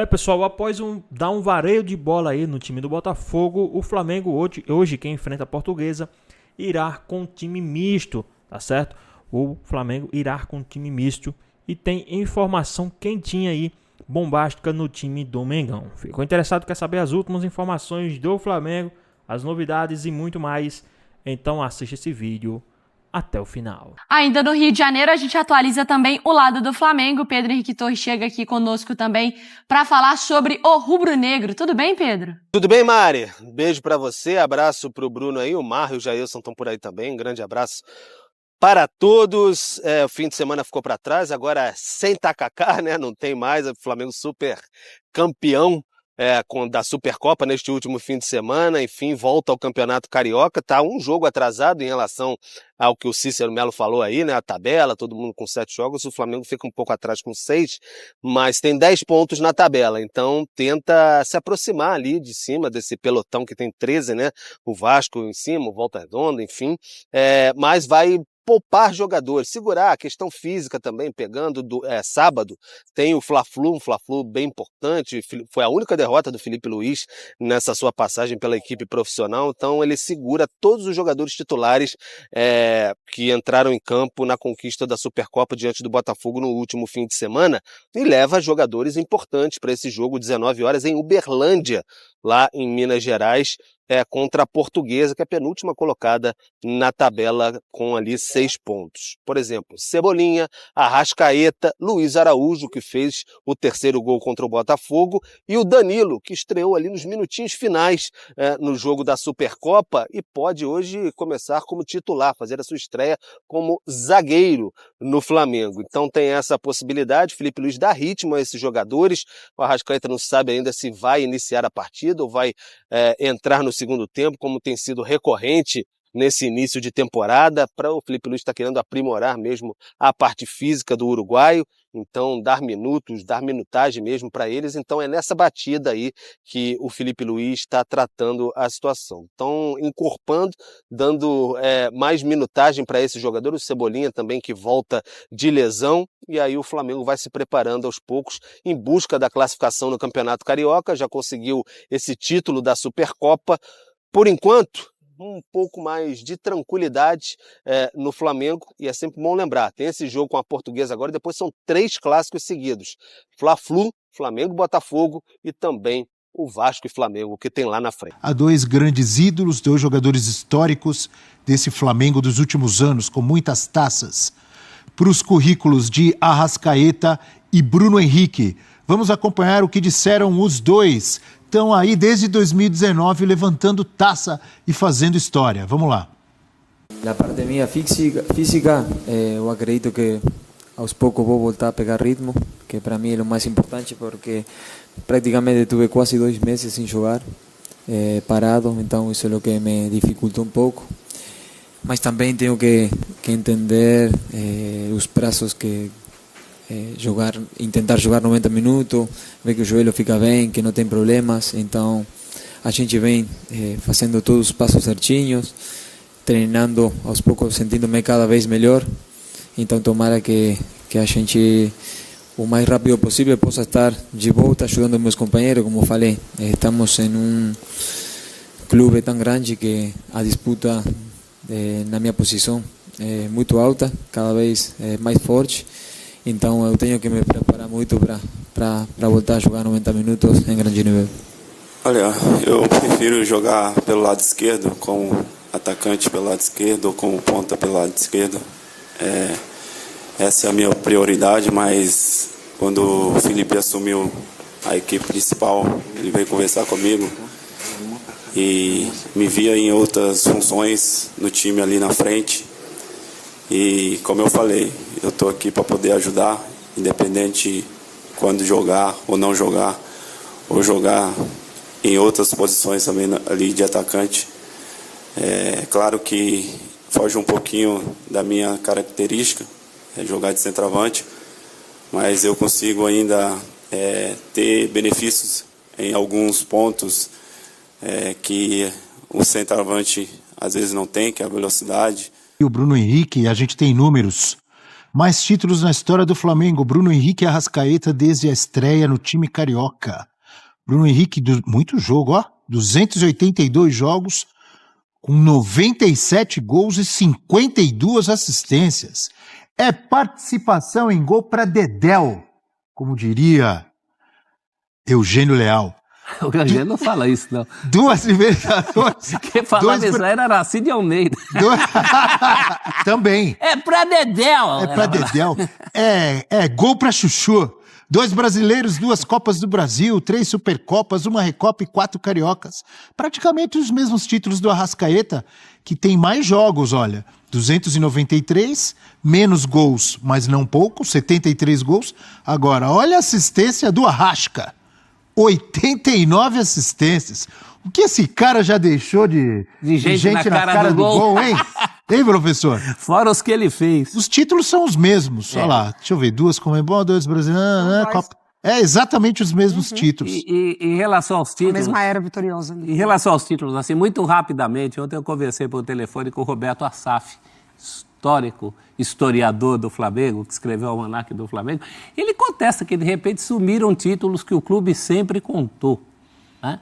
Pessoal, após dar um vareio de bola aí no time do Botafogo, o Flamengo hoje quem enfrenta a Portuguesa, irá com time misto, tá certo? O Flamengo irá com time misto e tem informação quentinha aí, bombástica no time do Mengão. Ficou interessado, quer saber as últimas informações do Flamengo, as novidades e muito mais? Então assista esse vídeo até o final. Ainda no Rio de Janeiro, a gente atualiza também o lado do Flamengo. Pedro Henrique Torres chega aqui conosco também para falar sobre o rubro-negro. Tudo bem, Pedro? Tudo bem, Mari? Beijo para você, abraço para o Bruno aí, o Mar e o Jailson estão por aí também. Um grande abraço para todos. O fim de semana ficou para trás, agora sem tacacá, né? Não tem mais, o Flamengo super campeão da Supercopa neste último fim de semana, enfim, volta ao Campeonato Carioca, tá um jogo atrasado em relação ao que o Cícero Melo falou aí, né, a tabela, todo mundo com 7 jogos, o Flamengo fica um pouco atrás com 6, mas tem 10 pontos na tabela, então tenta se aproximar ali de cima desse pelotão que tem 13, né, o Vasco em cima, o Volta Redonda, enfim, mas vai poupar jogadores, segurar a questão física também, pegando sábado, tem o Fla-Flu, um Fla-Flu bem importante, foi a única derrota do Felipe Luiz nessa sua passagem pela equipe profissional, então ele segura todos os jogadores titulares que entraram em campo na conquista da Supercopa diante do Botafogo no último fim de semana, e leva jogadores importantes para esse jogo, 19 horas, em Uberlândia, lá em Minas Gerais, contra a Portuguesa, que é a penúltima colocada na tabela com ali 6 pontos. Por exemplo, Cebolinha, Arrascaeta, Luiz Araújo, que fez o terceiro gol contra o Botafogo, e o Danilo, que estreou ali nos minutinhos finais no jogo da Supercopa e pode hoje começar como titular, fazer a sua estreia como zagueiro no Flamengo. Então tem essa possibilidade, Felipe Luiz dá ritmo a esses jogadores, o Arrascaeta não sabe ainda se vai iniciar a partida ou vai entrar no segundo tempo, como tem sido recorrente nesse início de temporada. Para o Felipe Luiz está querendo aprimorar mesmo a parte física do uruguaio, então dar minutos, dar minutagem mesmo para eles, então é nessa batida aí que o Felipe Luiz está tratando a situação. Então encorpando, dando mais minutagem para esse jogador, o Cebolinha também que volta de lesão, e aí o Flamengo vai se preparando aos poucos em busca da classificação no Campeonato Carioca, já conseguiu esse título da Supercopa, por enquanto um pouco mais de tranquilidade no Flamengo, e é sempre bom lembrar, tem esse jogo com a Portuguesa agora, e depois são 3 clássicos seguidos, Fla-Flu, Flamengo, Botafogo e também o Vasco e Flamengo, que tem lá na frente. Há 2 grandes ídolos, 2 jogadores históricos desse Flamengo dos últimos anos, com muitas taças. Para os currículos de Arrascaeta e Bruno Henrique, vamos acompanhar o que disseram os dois. Estão aí desde 2019 levantando taça e fazendo história. Vamos lá. Na parte minha física, eu acredito que aos poucos vou voltar a pegar ritmo, que para mim é o mais importante, porque praticamente tive quase 2 meses sem jogar, parado, então isso é o que me dificulta um pouco. Mas também tenho que entender os prazos que tentar jogar 90 minutos, ver que o joelho fica bem, que não tem problemas. Então a gente vem fazendo todos os passos certinhos, treinando aos poucos, sentindo-me cada vez melhor. Então tomara que a gente o mais rápido possível possa estar de volta ajudando meus companheiros. Como falei, estamos em um clube tão grande que a disputa na minha posição é muito alta, cada vez mais forte. Então eu tenho que me preparar muito para voltar a jogar 90 minutos em grande nível. Olha, eu prefiro jogar pelo lado esquerdo, como atacante pelo lado esquerdo ou como ponta pelo lado esquerdo. Essa é a minha prioridade, mas quando o Felipe assumiu a equipe principal, ele veio conversar comigo e me via em outras funções no time ali na frente. E como eu falei, eu estou aqui para poder ajudar, independente quando jogar ou não jogar, ou jogar em outras posições também ali de atacante. Claro que foge um pouquinho da minha característica, jogar de centroavante, mas eu consigo ainda ter benefícios em alguns pontos que o centroavante às vezes não tem, que é a velocidade. E o Bruno Henrique, a gente tem números Mais títulos na história do Flamengo. Bruno Henrique e Arrascaeta desde a estreia no time carioca. Bruno Henrique, muito jogo, ó. 282 jogos, com 97 gols e 52 assistências. É participação em gol para Dedéu, como diria Eugênio Leal. O Eugênio não fala isso, não. 2 Libertadores. Quem falava isso era Aracide Almeida. Também. É pra Dedéu. É pra Dedéu. É gol pra Chuchu. 2 brasileiros, 2 Copas do Brasil, 3 Supercopas, 1 Recopa e 4 Cariocas. Praticamente os mesmos títulos do Arrascaeta, que tem mais jogos, olha. 293, menos gols, mas não pouco, 73 gols. Agora, olha a assistência do Arrasca. 89 assistências. O que esse cara já deixou de gente na cara do gol, hein? Hein, professor? Fora os que ele fez. Os títulos são os mesmos. Olha lá, deixa eu ver. 2 Comebol, 2 brasileiros, Copa. É exatamente os mesmos títulos. E em relação aos títulos... A mesma era vitoriosa. Em relação aos títulos, assim, muito rapidamente, ontem eu conversei por telefone com o Roberto Assaf, histórico, historiador do Flamengo, que escreveu o Almanaque do Flamengo. Ele contesta que, de repente, sumiram títulos que o clube sempre contou, né?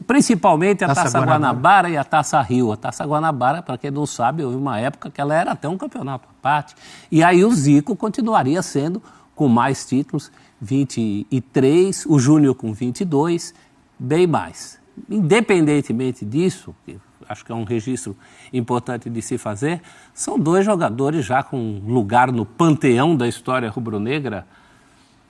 Principalmente a Taça Guanabara e a Taça Rio. A Taça Guanabara, para quem não sabe, houve uma época que ela era até um campeonato à parte. E aí o Zico continuaria sendo com mais títulos, 23, o Júnior com 22, bem mais. Independentemente disso, acho que é um registro importante de se fazer, são 2 jogadores já com lugar no panteão da história rubro-negra.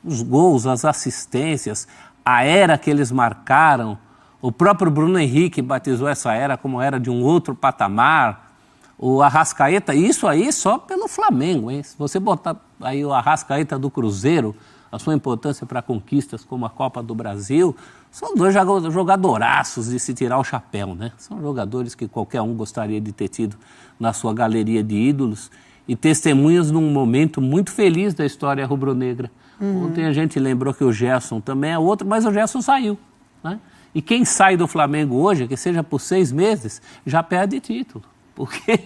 Os gols, as assistências, a era que eles marcaram. O próprio Bruno Henrique batizou essa era como era de um outro patamar. O Arrascaeta, isso aí só pelo Flamengo, hein? Se você botar aí o Arrascaeta do Cruzeiro, a sua importância para conquistas como a Copa do Brasil, são 2 jogadoraços de se tirar o chapéu, né? São jogadores que qualquer um gostaria de ter tido na sua galeria de ídolos e testemunhas num momento muito feliz da história rubro-negra. Ontem a gente lembrou que o Gerson também é outro, mas o Gerson saiu, né? E quem sai do Flamengo hoje, que seja por 6 meses, já perde título. Porque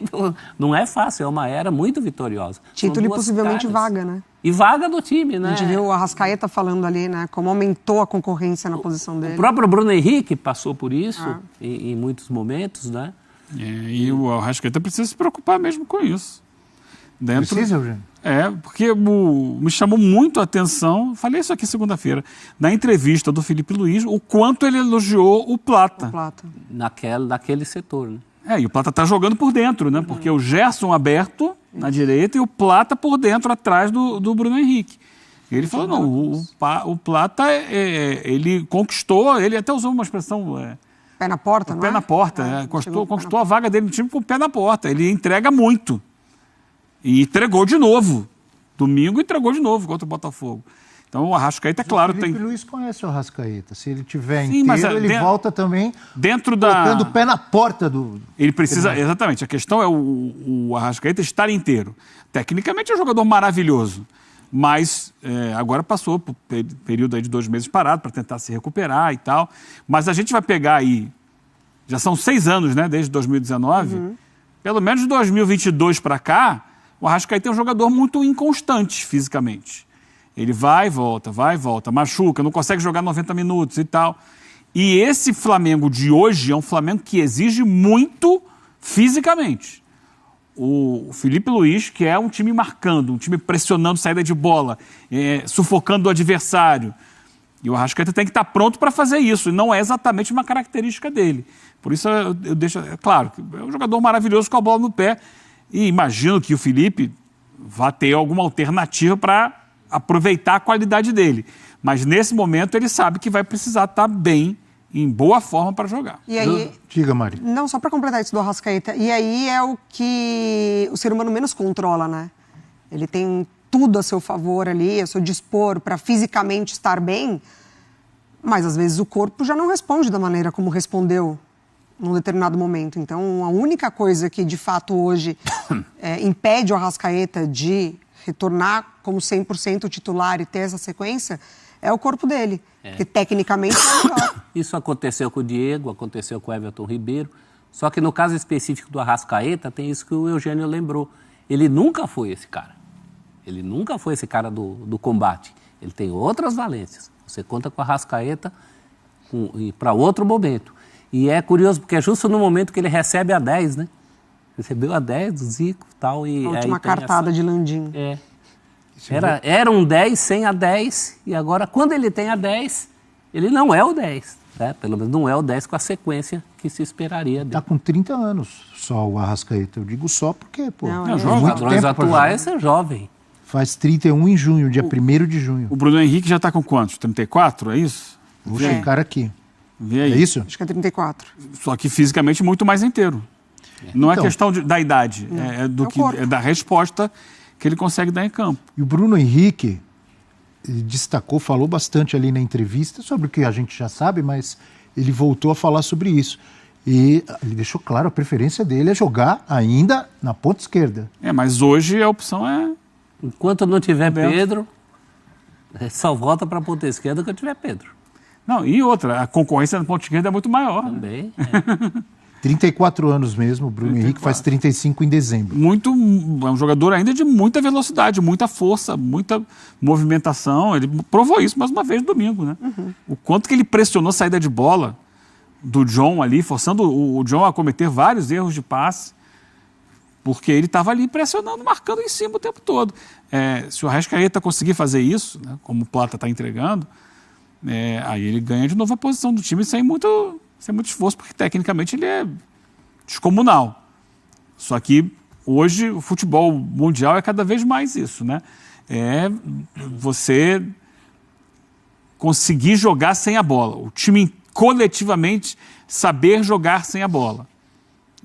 não é fácil, é uma era muito vitoriosa. Título e possivelmente vaga, né? E vaga do time, né? A gente viu o Arrascaeta falando ali, né? Como aumentou a concorrência na posição dele. O próprio Bruno Henrique passou por isso em muitos momentos, né? E o Arrascaeta precisa se preocupar mesmo com isso. Precisa, Eugênio? Porque me chamou muito a atenção, falei isso aqui segunda-feira, na entrevista do Felipe Luiz, o quanto ele elogiou o Plata. Naquele setor, né? E o Plata está jogando por dentro, né? Porque o Gerson aberto na direita e o Plata por dentro, atrás do Bruno Henrique. E ele falou, não, o Plata, ele conquistou, ele até usou uma expressão... pé na porta, não é? Pé na porta, conquistou a vaga dele no time com o pé na porta. Ele entrega muito. E entregou de novo. Domingo entregou de novo contra o Botafogo. Então o Arrascaeta, claro, tem... O Felipe Luiz conhece o Arrascaeta. Se ele tiver inteiro, ele volta também colocando o pé na porta do... Ele precisa... Exatamente. A questão é o Arrascaeta estar inteiro. Tecnicamente é um jogador maravilhoso. Mas agora passou por período aí de 2 meses parado para tentar se recuperar e tal. Mas a gente vai pegar aí... Já são 6 anos, né? Desde 2019. Pelo menos de 2022 para cá, o Arrascaeta é um jogador muito inconstante fisicamente. Ele vai e volta, machuca, não consegue jogar 90 minutos e tal. E esse Flamengo de hoje é um Flamengo que exige muito fisicamente. O Felipe Luiz, que é um time marcando, um time pressionando saída de bola, sufocando o adversário. E o Arrascaeta tem que estar pronto para fazer isso, e não é exatamente uma característica dele. Por isso eu deixo... Claro, é um jogador maravilhoso com a bola no pé, e imagino que o Felipe vá ter alguma alternativa para aproveitar a qualidade dele. Mas nesse momento ele sabe que vai precisar estar bem, em boa forma para jogar. E aí... Diga, Mari. Não, só para completar isso do Arrascaeta. E aí é o que o ser humano menos controla, né? Ele tem tudo a seu favor ali, a seu dispor para fisicamente estar bem, mas às vezes o corpo já não responde da maneira como respondeu num determinado momento. Então, a única coisa que de fato hoje impede o Arrascaeta de retornar como 100% titular e ter essa sequência é o corpo dele, que tecnicamente é melhor. Isso aconteceu com o Diego, aconteceu com o Everton Ribeiro, só que no caso específico do Arrascaeta tem isso que o Eugênio lembrou. Ele nunca foi esse cara. Ele nunca foi esse cara do combate. Ele tem outras valências. Você conta com a Arrascaeta para outro momento. E é curioso, porque é justo no momento que ele recebe a 10, né? Recebeu a 10 do Zico e tal. E a última cartada de Landim. Era um 10 sem a 10, e agora, quando ele tem a 10, ele não é o 10. Né? Pelo menos não é o 10 com a sequência que se esperaria dele. Está com 30 anos só o Arrascaeta. Eu digo só porque, pô, jovem. Os padrões atuais é jovem. Faz 31 em junho, dia 1º de junho. O Bruno Henrique já está com quantos? 34, é isso? Vou checar aqui. Vê aí. É isso? Acho que é 34. Só que fisicamente muito mais inteiro. Não é questão da idade, é da resposta que ele consegue dar em campo. E o Bruno Henrique destacou, falou bastante ali na entrevista sobre o que a gente já sabe, mas ele voltou a falar sobre isso. E ele deixou claro, a preferência dele é jogar ainda na ponta esquerda. Mas hoje a opção é... Enquanto não tiver Pedro, só volta para a ponta esquerda quando tiver Pedro. Não, e outra, a concorrência na ponta esquerda é muito maior. Também, 34 anos mesmo, o Bruno Henrique faz 35 em dezembro. É um jogador ainda de muita velocidade, muita força, muita movimentação. Ele provou isso mais uma vez no domingo, né? O quanto que ele pressionou a saída de bola do John ali, forçando o John a cometer vários erros de passe, porque ele estava ali pressionando, marcando em cima o tempo todo. Se o Arrascaeta conseguir fazer isso, né, como o Plata está entregando, aí ele ganha de novo a posição do time sem muito esforço, porque tecnicamente ele é descomunal. Só que hoje o futebol mundial é cada vez mais isso, né? Você conseguir jogar sem a bola. O time coletivamente saber jogar sem a bola.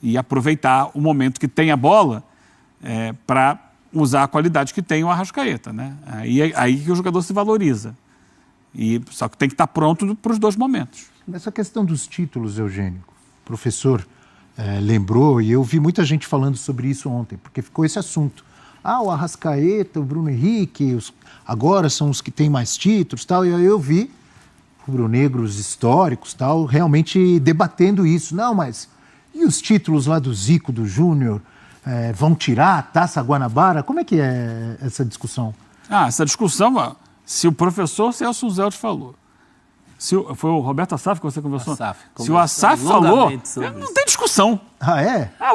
E aproveitar o momento que tem a bola para usar a qualidade que tem o Arrascaeta, né? Aí que o jogador se valoriza. Só que tem que estar pronto para os dois momentos. Essa questão dos títulos, Eugênio, o professor lembrou, e eu vi muita gente falando sobre isso ontem, porque ficou esse assunto. O Arrascaeta, o Bruno Henrique, agora são os que têm mais títulos, tal, e aí eu vi rubro-negros históricos, tal, realmente debatendo isso. Não, mas e os títulos lá do Zico, do Júnior, vão tirar a Taça Guanabara? Como é que é essa discussão? Essa discussão, se o professor Celso Zelt falou, foi o Roberto Assaf que você conversou? Se o Assaf falou, não tem discussão.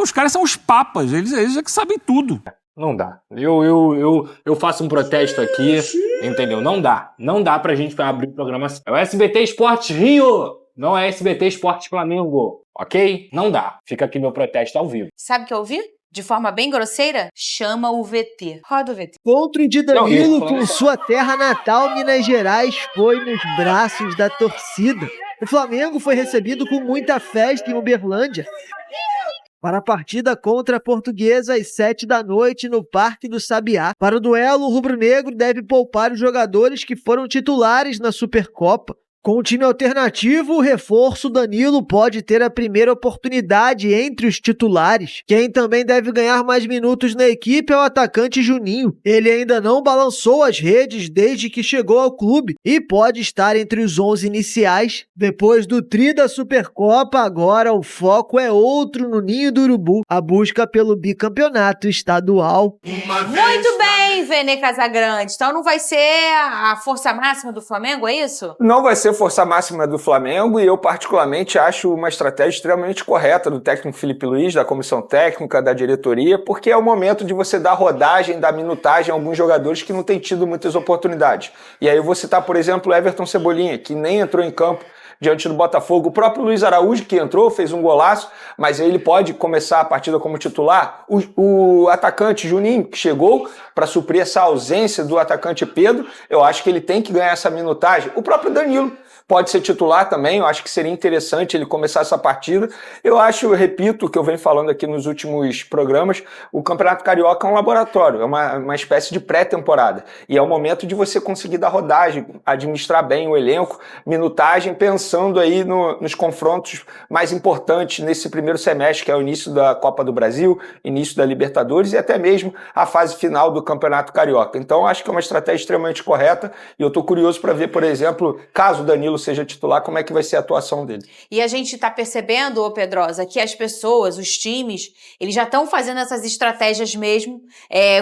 Os caras são os papas, eles é que sabem tudo. Não dá. Eu faço um protesto aqui, entendeu? Não dá pra gente abrir o programa assim. É o SBT Esportes Rio, não é SBT Esportes Flamengo, ok? Não dá. Fica aqui meu protesto ao vivo. Sabe o que eu ouvi? De forma bem grosseira, chama o VT. Roda o VT. Encontro de Danilo com sua terra natal, Minas Gerais, foi nos braços da torcida. O Flamengo foi recebido com muita festa em Uberlândia para a partida contra a Portuguesa às 7 da noite no Parque do Sabiá. Para o duelo, o rubro-negro deve poupar os jogadores que foram titulares na Supercopa. Com o time alternativo, o reforço Danilo pode ter a primeira oportunidade entre os titulares. Quem também deve ganhar mais minutos na equipe é o atacante Juninho. Ele ainda não balançou as redes desde que chegou ao clube e pode estar entre os 11 iniciais. Depois do tri da Supercopa, agora o foco é outro no Ninho do Urubu, a busca pelo bicampeonato estadual. Muito bem, Vene Casagrande. Então não vai ser a força máxima do Flamengo, é isso? Não vai ser força máxima do Flamengo, e eu particularmente acho uma estratégia extremamente correta do técnico Felipe Luiz, da comissão técnica, da diretoria, porque é o momento de você dar rodagem, dar minutagem a alguns jogadores que não têm tido muitas oportunidades. E aí eu vou citar, por exemplo, o Everton Cebolinha, que nem entrou em campo diante do Botafogo. O próprio Luiz Araújo, que entrou, fez um golaço, mas ele pode começar a partida como titular. O atacante Juninho, que chegou para suprir essa ausência do atacante Pedro, eu acho que ele tem que ganhar essa minutagem. O próprio Danilo pode ser titular também, eu acho que seria interessante ele começar essa partida. Eu repito o que eu venho falando aqui nos últimos programas, o Campeonato Carioca é um laboratório, é uma espécie de pré-temporada. E é o momento de você conseguir dar rodagem, administrar bem o elenco, minutagem, pensando pensando aí nos confrontos mais importantes nesse primeiro semestre, que é o início da Copa do Brasil, início da Libertadores e até mesmo a fase final do Campeonato Carioca. Então, acho que é uma estratégia extremamente correta e eu estou curioso para ver, por exemplo, caso o Danilo seja titular, como é que vai ser a atuação dele. E a gente está percebendo, ô Pedrosa, que as pessoas, os times, eles já estão fazendo essas estratégias mesmo,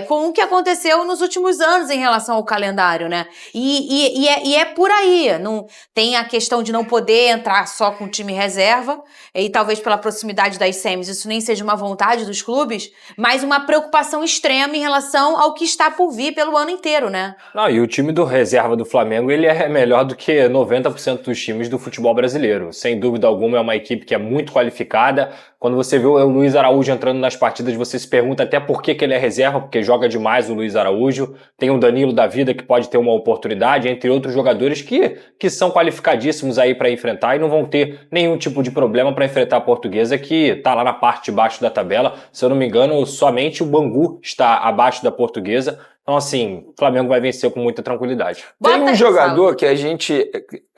com o que aconteceu nos últimos anos em relação ao calendário, né? E é por aí. Não, tem a questão de não poder entrar só com o time reserva, e talvez pela proximidade das semis isso nem seja uma vontade dos clubes, mas uma preocupação extrema em relação ao que está por vir pelo ano inteiro, né? Não, e o time do reserva do Flamengo, ele é melhor do que 90% dos times do futebol brasileiro. Sem dúvida alguma, é uma equipe que é muito qualificada. Quando você vê o Luiz Araújo entrando nas partidas, você se pergunta até por que ele é reserva, porque joga demais o Luiz Araújo. Tem o Danilo da vida, que pode ter uma oportunidade, entre outros jogadores que são qualificadíssimos aí para enfrentar e não vão ter nenhum tipo de problema para enfrentar a Portuguesa, que está lá na parte de baixo da tabela. Se eu não me engano, somente o Bangu está abaixo da Portuguesa. Então, assim, o Flamengo vai vencer com muita tranquilidade. Tem um jogador que a gente,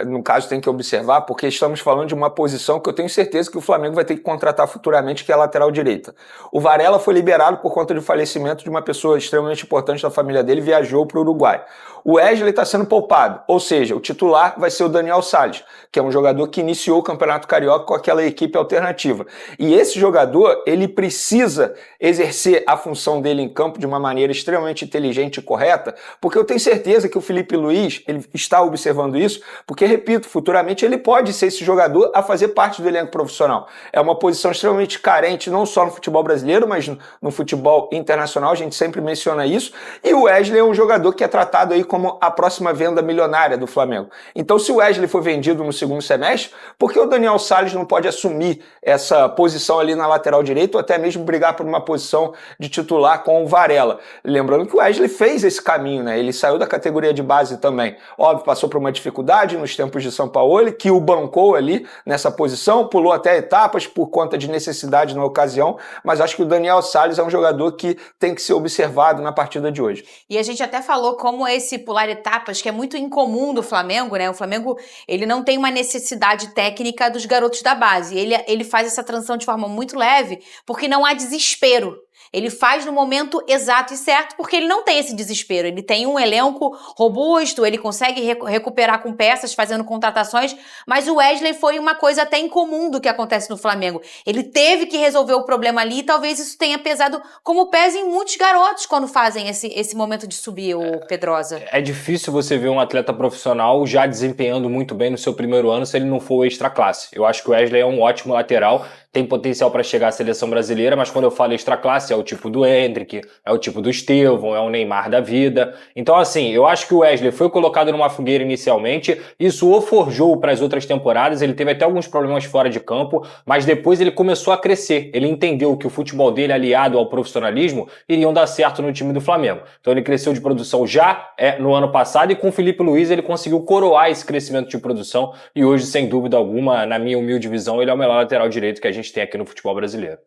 no caso, tem que observar, porque estamos falando de uma posição que eu tenho certeza que o Flamengo vai ter que contratar futuramente, que é a lateral direita. O Varela foi liberado por conta do falecimento de uma pessoa extremamente importante da família dele, viajou para o Uruguai. O Wesley está sendo poupado, ou seja, o titular vai ser o Daniel Salles, que é um jogador que iniciou o Campeonato Carioca com aquela equipe alternativa. E esse jogador, ele precisa exercer a função dele em campo de uma maneira extremamente inteligente e correta, porque eu tenho certeza que o Felipe Luiz, ele está observando isso, porque, repito, futuramente ele pode ser esse jogador a fazer parte do elenco profissional. É uma posição extremamente carente, não só no futebol brasileiro, mas no futebol internacional, a gente sempre menciona isso, e o Wesley é um jogador que é tratado aí como a próxima venda milionária do Flamengo. Então, se o Wesley for vendido no segundo semestre, por que o Daniel Salles não pode assumir essa posição ali na lateral direita ou até mesmo brigar por uma posição de titular com o Varela? Lembrando que o Wesley fez esse caminho, né? Ele saiu da categoria de base também. Óbvio, passou por uma dificuldade nos tempos de São Paulo, que o bancou ali nessa posição, pulou até etapas por conta de necessidade na ocasião, mas acho que o Daniel Salles é um jogador que tem que ser observado na partida de hoje. E a gente até falou como esse pular etapas, que é muito incomum do Flamengo, né? O Flamengo, ele não tem uma necessidade técnica dos garotos da base. Ele faz essa transição de forma muito leve, porque não há desespero. Ele faz no momento exato e certo, porque ele não tem esse desespero. Ele tem um elenco robusto, ele consegue recuperar com peças, fazendo contratações, mas o Wesley foi uma coisa até incomum do que acontece no Flamengo. Ele teve que resolver o problema ali e talvez isso tenha pesado, como pesa em muitos garotos quando fazem esse momento de subir, o Pedrosa. É difícil você ver um atleta profissional já desempenhando muito bem no seu primeiro ano se ele não for o extra classe. Eu acho que o Wesley é um ótimo lateral, tem potencial para chegar à seleção brasileira, mas quando eu falo extra classe é o tipo do Endrick, é o tipo do Estevão, é o Neymar da vida. Então, assim, eu acho que o Wesley foi colocado numa fogueira inicialmente, isso o forjou para as outras temporadas, ele teve até alguns problemas fora de campo, mas depois ele começou a crescer, ele entendeu que o futebol dele aliado ao profissionalismo iriam dar certo no time do Flamengo. Então ele cresceu de produção já no ano passado e com o Felipe Luiz ele conseguiu coroar esse crescimento de produção e hoje, sem dúvida alguma, na minha humilde visão, ele é o melhor lateral direito que a gente tem aqui no futebol brasileiro.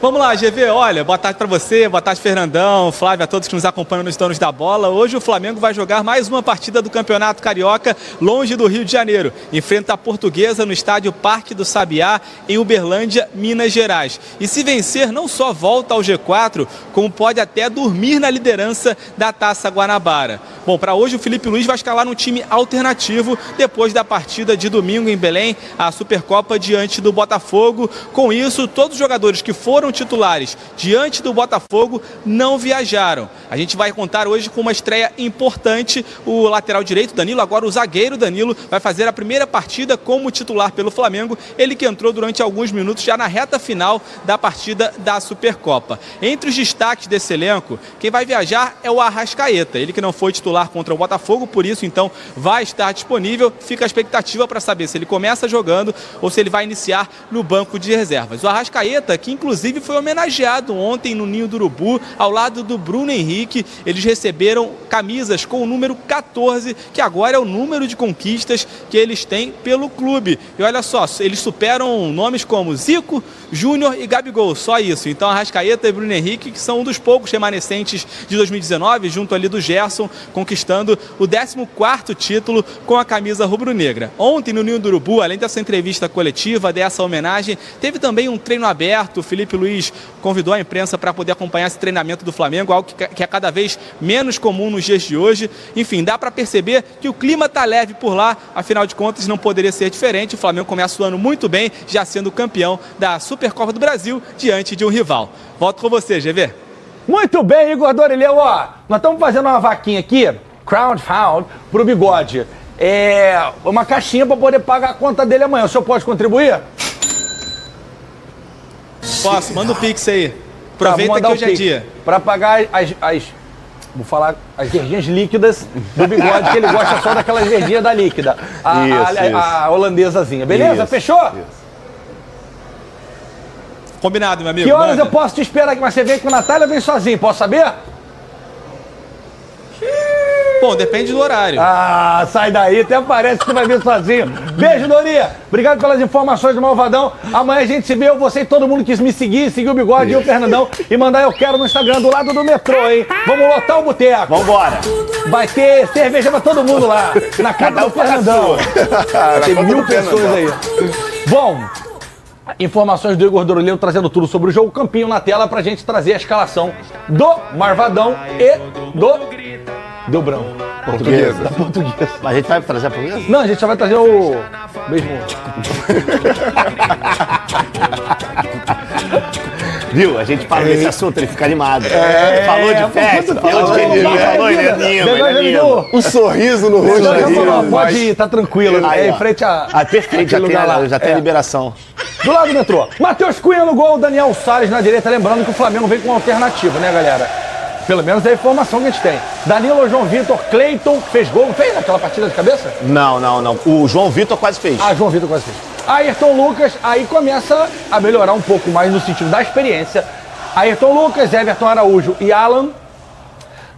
Vamos lá, GV, olha, boa tarde para você, boa tarde Fernandão, Flávio, a todos que nos acompanham nos Donos da Bola. Hoje o Flamengo vai jogar mais uma partida do Campeonato Carioca longe do Rio de Janeiro. Enfrenta a Portuguesa no estádio Parque do Sabiá, em Uberlândia, Minas Gerais. E se vencer, não só volta ao G4, como pode até dormir na liderança da Taça Guanabara. Bom, para hoje o Felipe Luiz vai escalar um time alternativo depois da partida de domingo em Belém, a Supercopa diante do Botafogo. Com isso, todos os jogadores que foram titulares diante do Botafogo não viajaram. A gente vai contar hoje com uma estreia importante. O lateral direito, Danilo, agora o zagueiro Danilo, vai fazer a primeira partida como titular pelo Flamengo. Ele que entrou durante alguns minutos já na reta final da partida da Supercopa. Entre os destaques desse elenco, quem vai viajar é o Arrascaeta. Ele que não foi titular contra o Botafogo, por isso então vai estar disponível. Fica a expectativa para saber se ele começa jogando ou se ele vai iniciar no banco de reservas. O Arrascaeta, que inclusive foi homenageado ontem no Ninho do Urubu, ao lado do Bruno Henrique. Eles receberam camisas com o número 14, que agora é o número de conquistas que eles têm pelo clube. E olha só, eles superam nomes como Zico, Júnior e Gabigol, só isso. Então Arrascaeta e Bruno Henrique, que são um dos poucos remanescentes de 2019, junto ali do Gerson, conquistando o 14º título com a camisa rubro-negra. Ontem no Ninho do Urubu, além dessa entrevista coletiva, dessa homenagem, teve também um treino aberto. O Felipe Luiz convidou a imprensa para poder acompanhar esse treinamento do Flamengo, algo que é cada vez menos comum nos dias de hoje. Enfim, dá para perceber que o clima tá leve por lá, afinal de contas não poderia ser diferente. O Flamengo começa o ano muito bem, já sendo campeão da Supercopa do Brasil diante de um rival. Volto com você, GV. Muito bem, Igor Dorileu. Ó, nós estamos fazendo uma vaquinha aqui, crowdfund, pro Bigode. Uma caixinha para poder pagar a conta dele amanhã. O senhor pode contribuir? Posso, manda o Pix aí. Aproveita que hoje é dia. Para pagar vou falar, as verdinhas líquidas do Bigode, que ele gosta só daquelas verdinhas da líquida. A holandesazinha. Beleza? Fechou? Isso. Combinado, meu amigo. Que horas eu posso te esperar aqui? Mas você vem com a Natália ou vem sozinho? Posso saber? Bom, depende do horário. Ah, sai daí, até parece que você vai vir sozinho. Beijo, Doria. Obrigado pelas informações do Malvadão. Amanhã a gente se vê, você e todo mundo quis me seguir, seguir o Bigode e o Fernandão e mandar eu quero no Instagram do lado do metrô, hein? Vamos lotar o boteco. Vambora. Vai ter cerveja pra todo mundo lá, na casa do Fernandão. Tem 1000 pessoas aí. Bom, informações do Igor Dorileu trazendo tudo sobre o jogo. Campinho na tela pra gente trazer a escalação do Marvadão e do... Deu branco. Portuguesa. Da portuguesa. Mas a gente vai trazer a portuguesa? Não, a gente só vai trazer o mesmo... Viu? A gente fala desse assunto, ele fica animado. Falou de festa, falou de quem falou, ele é lindo. Um sorriso no rosto. Pode ir, tá tranquilo. Aí, em frente a... Perfeito, já tem liberação. Do lado do metrô. Matheus Cunha no gol, Daniel Salles na direita. Lembrando que o Flamengo vem com uma alternativa, né, galera? Pelo menos é a informação que a gente tem. Danilo, João Vitor, Cleiton, fez gol, não fez naquela partida de cabeça? Não. O João Vitor quase fez. João Vitor quase fez. Ayrton Lucas, aí começa a melhorar um pouco mais no sentido da experiência. Ayrton Lucas, Everton Araújo e Alan.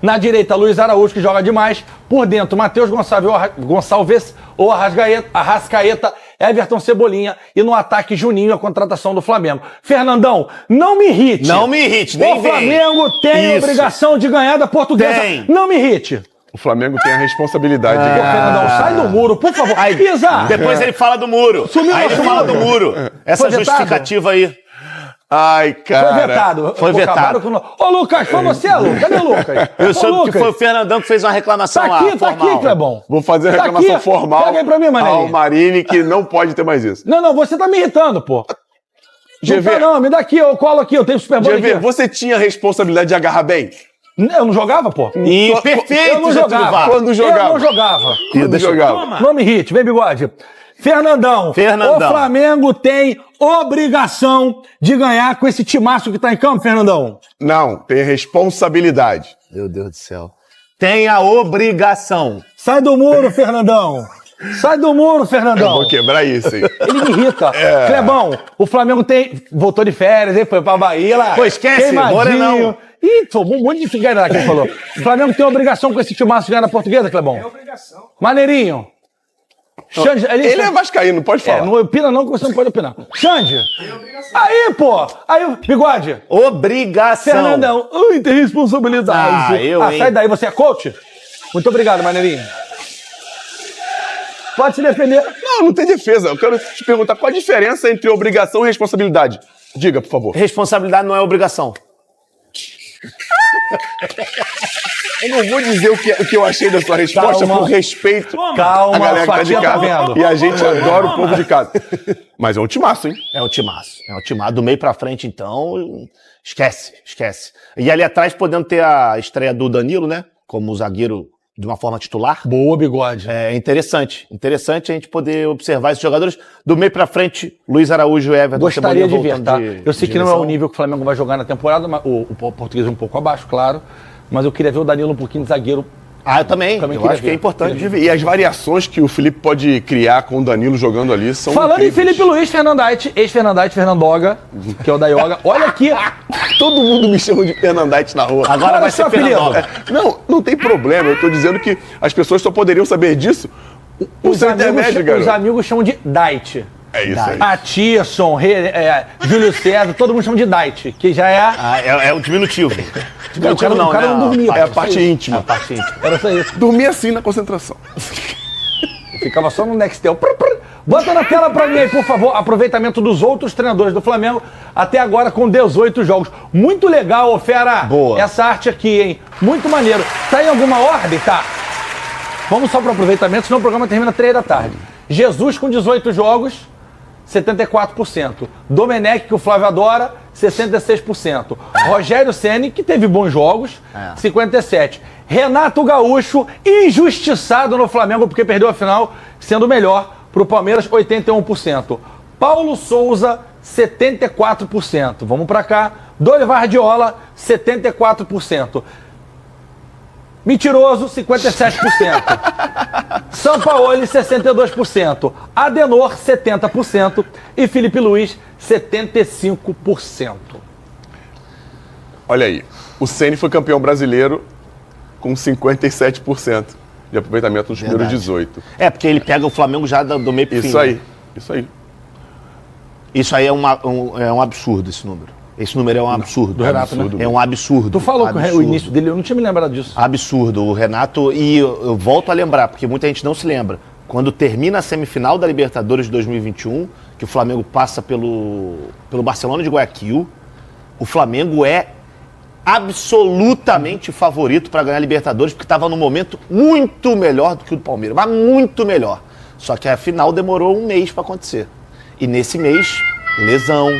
Na direita, Luiz Araújo, que joga demais. Por dentro, Matheus Gonçalves ou Arrascaeta, Everton Cebolinha. E no ataque, Juninho, a contratação do Flamengo. Fernandão, não me irrite. Não me irrite, nem vem. O Flamengo tem a obrigação de ganhar da Portuguesa. Tem. Não me irrite. O Flamengo tem a responsabilidade de ganhar. Fernandão, sai do muro, por favor. Isa! Depois ele fala do muro. Aí ele fala do muro. Essa justificativa aí. Ai, cara. Foi vetado. Foi vetado. Ô, Lucas, foi você, Lucas? Cadê o Lucas? Eu soube que foi o Fernandão que fez uma reclamação lá. Tá aqui, Clebão. Vou fazer a reclamação formal Pega aí pra mim, Manelinho. ao Marini, que não pode ter mais isso. Não, você tá me irritando, pô. GV, não, me dá aqui, eu colo aqui, eu tenho Super Bowl aqui. GV, você tinha a responsabilidade de agarrar bem? Eu não jogava, pô. Perfeito, eu não jogava. Quando jogava. Eu não jogava. Quando jogava. Não me irrite, vem, Bigode. Fernandão, o Flamengo tem obrigação de ganhar com esse timaço que tá em campo, Fernandão? Não, tem responsabilidade. Meu Deus do céu. Tem a obrigação. Sai do muro, Fernandão. Sai do muro, Fernandão. Eu vou quebrar isso, hein? Ele me irrita. Clebão, o Flamengo voltou de férias, hein? Foi pra Bahia lá. Pô, esquece, Morenão. Ih, tomou um monte de figueira lá que ele falou. O Flamengo tem obrigação com esse timaço de ganhar na Portuguesa, Clebão? É obrigação. Maneirinho. Xande, ele é vascaíno, pode falar. Não opina não, que você não pode opinar. Xande. Aí, pô. Aí, Bigode. Obrigação. Fernandão. Tem responsabilidade. Sai daí, você é coach? Muito obrigado, Maneirinho. Pode se defender. Não tem defesa. Eu quero te perguntar qual a diferença entre obrigação e responsabilidade. Diga, por favor. Responsabilidade não é obrigação. Eu não vou dizer o que eu achei da sua resposta por respeito à galera que tá de casa. E a gente adora o povo de casa. Mas é um timaço, hein? É um timaço. Do meio pra frente, então, esquece. E ali atrás, podendo ter a estreia do Danilo, né? Como zagueiro de uma forma titular. Boa, Bigode. É interessante a gente poder observar esses jogadores. Do meio pra frente, Luiz Araújo e Everton. Gostaria de ver, tá? Eu sei que não é o nível que o Flamengo vai jogar na temporada, mas o português é um pouco abaixo, claro. Mas eu queria ver o Danilo um pouquinho de zagueiro Eu também. Eu acho que é importante de ver. E as variações que o Felipe pode criar com o Danilo jogando ali são Falando incríveis. em Felipe Luiz, Fernandite, ex-Fernandite, Fernandoga, que é o da Yoga. Olha aqui. Todo mundo me chama de Fernandite na rua. Agora vai ser Fernandoga. Não tem problema. Eu tô dizendo que as pessoas só poderiam saber disso por ser intermédio, garoto. Os amigos chamam de Dite. É isso aí. A Tierson, Júlio César, todo mundo chama de Dite, que já é... É um diminutivo. Diminutivo não, o cara não dormia. É a parte íntima. É a parte íntima. Era só isso. Dormia assim na concentração. Ficava só no Nextel. Bota na tela pra mim aí, por favor, aproveitamento dos outros treinadores do Flamengo, até agora com 18 jogos. Muito legal, ô Fera. Boa. Essa arte aqui, hein? Muito maneiro. Tá em alguma ordem? Tá. Vamos só pro aproveitamento, senão o programa termina 3 da tarde. Jesus com 18 jogos, 74%. Domenech, que o Flávio adora, 66%. Rogério Ceni, que teve bons jogos, 57%. Renato Gaúcho, injustiçado no Flamengo, porque perdeu a final, sendo melhor pro Palmeiras, 81%. Paulo Souza, 74%. Vamos pra cá. Dorival Radiola, 74%. Mentiroso, 57%. Sampaoli, 62%. Adenor, 70%. E Felipe Luiz, 75%. Olha aí. O Ceni foi campeão brasileiro com 57% de aproveitamento nos primeiros 18. Porque ele pega o Flamengo já do meio pro fim. Isso aí. Isso aí. Isso aí é um absurdo, esse número. Esse número é um absurdo. Do Renato, né? É um absurdo. Tu falou absurdo. que o início dele, eu não tinha me lembrado disso. Absurdo. O Renato, e eu volto a lembrar, porque muita gente não se lembra. Quando termina a semifinal da Libertadores de 2021, que o Flamengo passa pelo Barcelona de Guayaquil, o Flamengo é absolutamente favorito para ganhar a Libertadores, porque estava num momento muito melhor do que o do Palmeiras, mas muito melhor. Só que a final demorou um mês para acontecer. E nesse mês, lesão,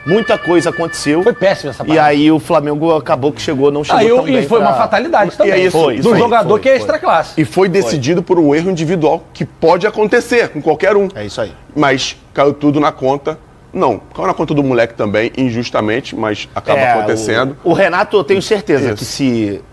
muita coisa aconteceu. Foi péssimo essa parte. E aí o Flamengo acabou que não chegou tão bem. E foi uma fatalidade também. E é isso, do jogador que é extra classe. E foi decidido por um erro individual que pode acontecer com qualquer um. É isso aí. Mas caiu tudo na conta. Não, caiu na conta do moleque também, injustamente, mas acaba acontecendo. O Renato, eu tenho certeza que se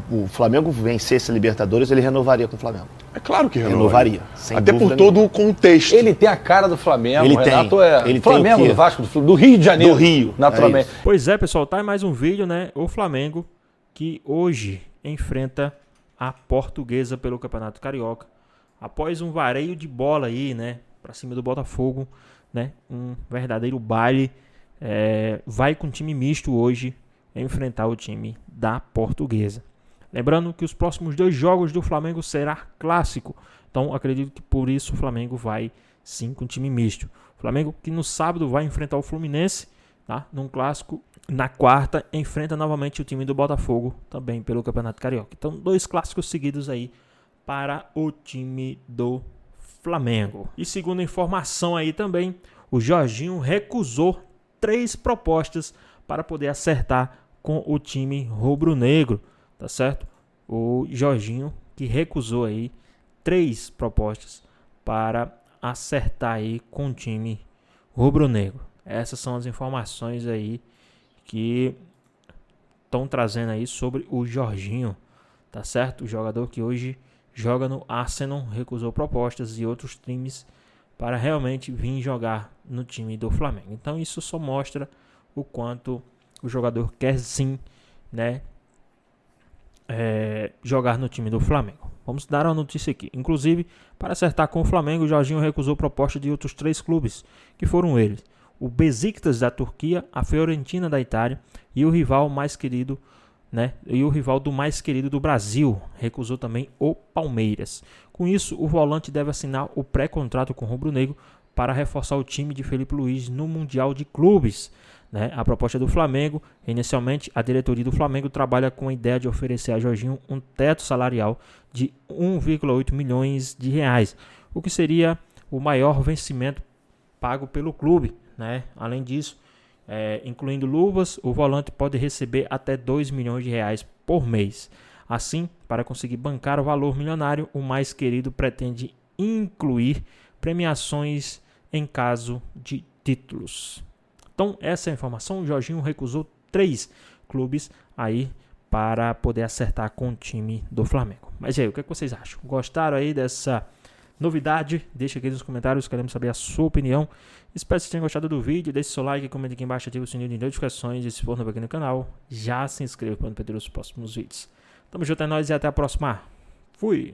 o Flamengo vencesse a Libertadores, ele renovaria com o Flamengo. É claro que renovaria. Até por todo o contexto. Ele tem a cara do Flamengo. Ele o Renato tem. é Flamengo, do Vasco, do Rio de Janeiro. Do Rio. Naturalmente. Pois é, pessoal, tá aí mais um vídeo, né? O Flamengo que hoje enfrenta a Portuguesa pelo Campeonato Carioca. Após um vareio de bola aí, né? Pra cima do Botafogo, né? Um verdadeiro baile. Vai com time misto hoje enfrentar o time da Portuguesa. Lembrando que os próximos 2 jogos do Flamengo será clássico. Então acredito que por isso o Flamengo vai sim com time misto. O Flamengo que no sábado vai enfrentar o Fluminense, tá? Num clássico. Na quarta enfrenta novamente o time do Botafogo, também pelo Campeonato Carioca. Então 2 clássicos seguidos aí para o time do Flamengo. E segundo informação aí também, o Jorginho recusou 3 propostas para poder acertar com o time rubro-negro. Tá certo? O Jorginho que recusou aí 3 propostas para acertar aí com o time rubro-negro. Essas são as informações aí que estão trazendo aí sobre o Jorginho, tá certo? O jogador que hoje joga no Arsenal recusou propostas e outros times para realmente vir jogar no time do Flamengo. Então isso só mostra o quanto o jogador quer sim, né? Jogar no time do Flamengo. Vamos dar uma notícia aqui. Inclusive, para acertar com o Flamengo, o Jorginho recusou proposta de outros 3 clubes, que foram eles: o Besiktas da Turquia, a Fiorentina da Itália e o rival mais querido, né? E o rival do mais querido do Brasil. Recusou também o Palmeiras. Com isso, o volante deve assinar o pré-contrato com o rubro-negro para reforçar o time de Felipe Luiz no Mundial de Clubes. Né? A proposta do Flamengo, inicialmente a diretoria do Flamengo trabalha com a ideia de oferecer a Jorginho um teto salarial de 1,8 milhões de reais, o que seria o maior vencimento pago pelo clube. Né? Além disso, incluindo luvas, o volante pode receber até 2 milhões de reais por mês. Assim, para conseguir bancar o valor milionário, o mais querido pretende incluir premiações em caso de títulos. Então, essa é a informação. O Jorginho recusou 3 clubes aí para poder acertar com o time do Flamengo. Mas e aí, o que vocês acham? Gostaram aí dessa novidade? Deixa aqui nos comentários, queremos saber a sua opinião. Espero que vocês tenham gostado do vídeo, deixe seu like, comente aqui embaixo, ative o sininho de notificações e se for novo aqui no canal, já se inscreva para não perder os próximos vídeos. Tamo junto, é nóis e até a próxima. Fui!